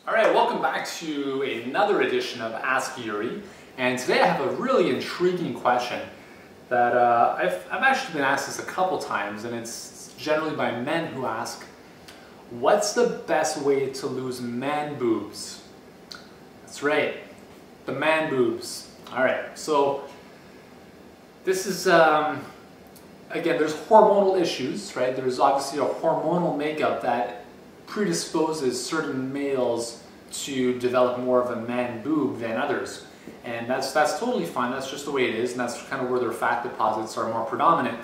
All right, welcome back to another edition of Ask Yuri. And today I have a really intriguing question that I've actually been asked this a couple times, and it's generally by men who ask, what's the best way to lose man boobs? That's right, the man boobs. All right, so this is, again, there's hormonal issues, right? There's obviously a hormonal makeup that predisposes certain males to develop more of a man boob than others. And that's totally fine, that's just the way it is, and that's kind of where their fat deposits are more predominant.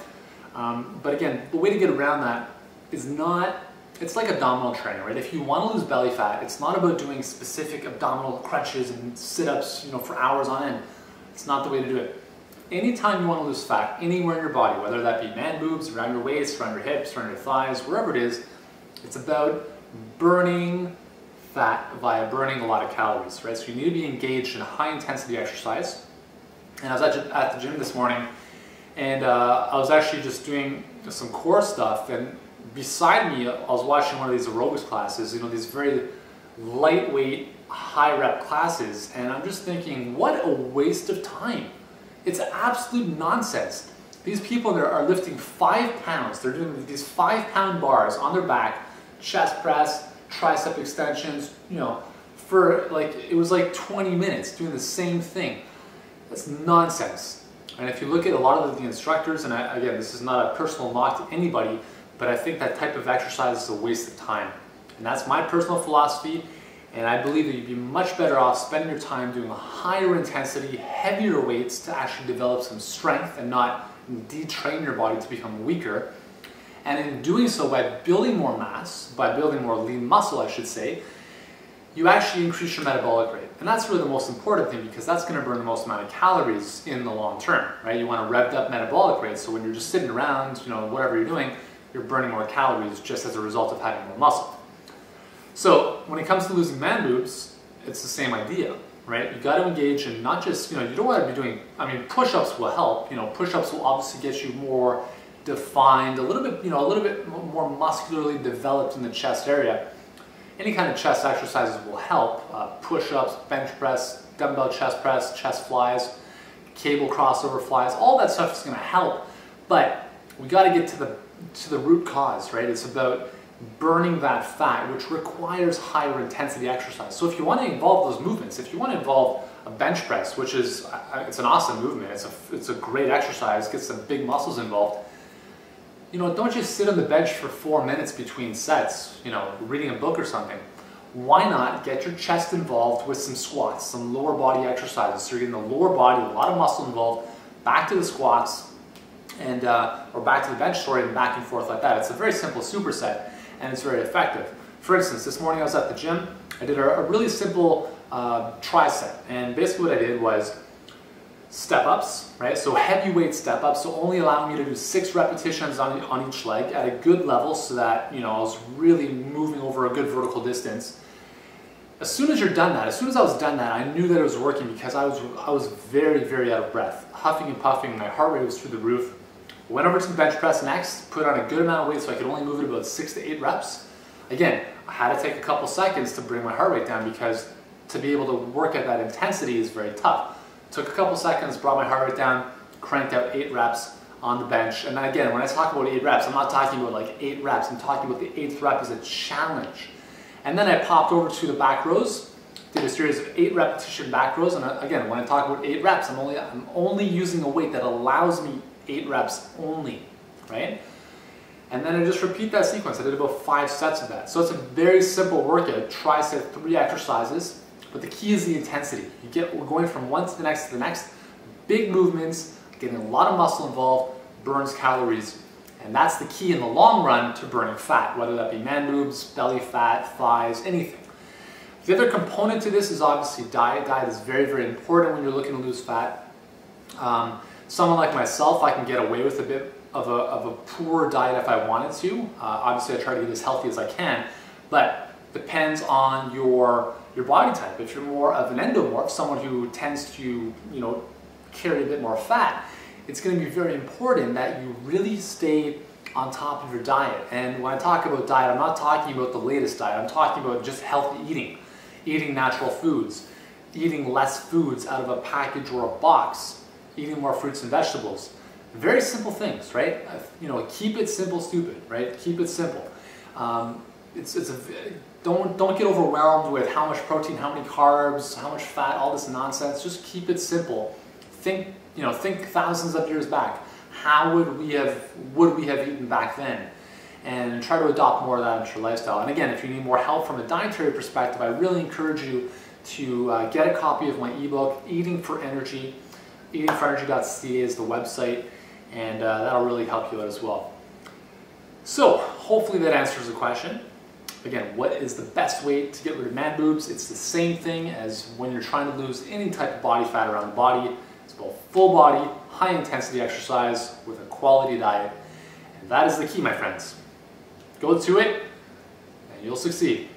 But again, the way to get around that is not, it's like abdominal training, right? If you want to lose belly fat, it's not about doing specific abdominal crunches and sit-ups, for hours on end. It's not the way to do it. Anytime you want to lose fat, anywhere in your body, whether that be man boobs, around your waist, around your hips, around your thighs, wherever it is, it's about burning fat via burning a lot of calories, right? So you need to be engaged in high intensity exercise. And I was at the gym this morning, and I was actually just doing some core stuff, and beside me, I was watching one of these aerobics classes, these very lightweight, high rep classes, and I'm just thinking, what a waste of time. It's absolute nonsense. These people there are lifting 5 pounds. They're doing these 5-pound bars on their back, chest press, tricep extensions, for it was like 20 minutes doing the same thing. That's nonsense. And if you look at a lot of the instructors, and again, this is not a personal knock to anybody, but I think that type of exercise is a waste of time. And that's my personal philosophy, and I believe that you'd be much better off spending your time doing a higher intensity, heavier weights to actually develop some strength and not detrain your body to become weaker. And in doing so, by building more mass, by building more lean muscle, I should say, you actually increase your metabolic rate. And that's really the most important thing, because that's going to burn the most amount of calories in the long term, right? You want a revved up metabolic rate, so when you're just sitting around, whatever you're doing, you're burning more calories just as a result of having more muscle. So when it comes to losing man boobs, it's the same idea, right? You got to engage in not just, you don't want to be doing, push-ups will help. Push-ups will obviously get you more defined, a little bit more muscularly developed in the chest area. Any kind of chest exercises will help. Push-ups, bench press, dumbbell chest press, chest flies, cable crossover flies, all that stuff is going to help. But we got to get to the root cause, right? It's about burning that fat, which requires higher intensity exercise. So if you want to involve those movements, if you want to involve a bench press, which is, it's an awesome movement, it's a great exercise, gets some big muscles involved, don't just sit on the bench for 4 minutes between sets, reading a book or something. Why not get your chest involved with some squats, some lower body exercises? So you're getting the lower body, a lot of muscle involved, back to the squats, and or back to the bench, and back and forth like that. It's a very simple superset, and it's very effective. For instance, this morning I was at the gym. I did a really simple tricep, and basically what I did was step-ups, right? So heavyweight step-ups, so only allowing me to do 6 repetitions on each leg at a good level, so that I was really moving over a good vertical distance. As soon as I was done that, I knew that it was working, because I was very, very out of breath, huffing and puffing. My heart rate was through the roof. Went over to the bench press next, put on a good amount of weight so I could only move it about 6 to 8 reps. Again, I had to take a couple seconds to bring my heart rate down, because to be able to work at that intensity is very tough. Took a couple seconds, brought my heart rate down, cranked out 8 reps on the bench. And then again, when I talk about 8 reps, I'm not talking about like 8 reps, I'm talking about the 8th rep as a challenge. And then I popped over to the back rows, did a series of 8 repetition back rows, and again, when I talk about 8 reps, I'm only using a weight that allows me 8 reps only, right? And then I just repeat that sequence. I did about 5 sets of that. So it's a very simple workout, tricep, 3 exercises. But the key is the intensity. We're going from one to the next, big movements, getting a lot of muscle involved, burns calories. And that's the key in the long run to burning fat, whether that be man boobs, belly fat, thighs, anything. The other component to this is obviously diet. Diet is very, very important when you're looking to lose fat. Someone like myself, I can get away with a bit of a poor diet if I wanted to. Obviously, I try to get as healthy as I can, but depends on your body type. If you're more of an endomorph, someone who tends to, carry a bit more fat, it's going to be very important that you really stay on top of your diet. And when I talk about diet, I'm not talking about the latest diet. I'm talking about just healthy eating. eating natural foods, eating less foods out of a package or a box, eating more fruits and vegetables. Very simple things, right? You know, keep it simple, stupid, right? Keep it simple. Don't get overwhelmed with how much protein, how many carbs, how much fat, all this nonsense. Just keep it simple. Think thousands of years back. How would we have eaten back then? And try to adopt more of that into your lifestyle. And again, if you need more help from a dietary perspective, I really encourage you to get a copy of my ebook, Eating for Energy. eatingforenergy.ca is the website, and that'll really help you out as well. So hopefully that answers the question. Again, what is the best way to get rid of man boobs? It's the same thing as when you're trying to lose any type of body fat around the body. It's both full body, high intensity exercise with a quality diet. And that is the key, my friends. Go to it and you'll succeed.